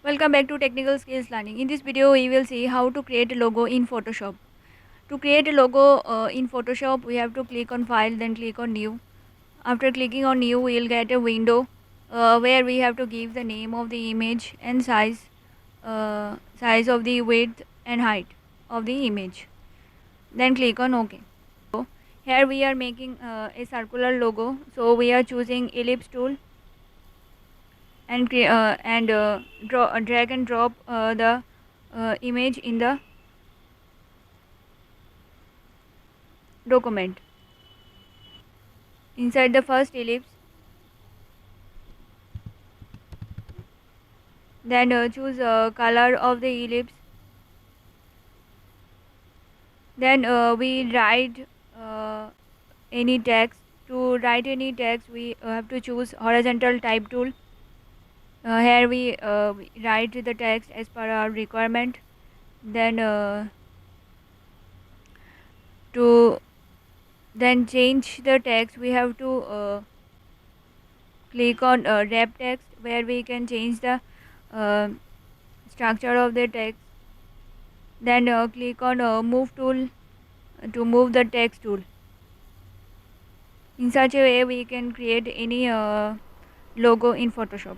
Welcome back to Technical Skills Learning. In this video, we will see how to create a logo in Photoshop. To create a logo in Photoshop, we have to click on File, then click on New. After clicking on New, we will get a window where we have to give the name of the image and size of the width and height of the image. Then click on OK. So, here we are making a circular logo. So we are choosing Ellipse tool and drag and drop the image in the document. Inside the first ellipse, then choose color of the ellipse. Then we write any text. To write any text, we have to choose horizontal type tool. Here we write the text as per our requirement. Then to change the text, we have to click on wrap text, where we can change the uh, structure of the text. Then click on move tool to move the text tool. In such a way, we can create any logo in Photoshop.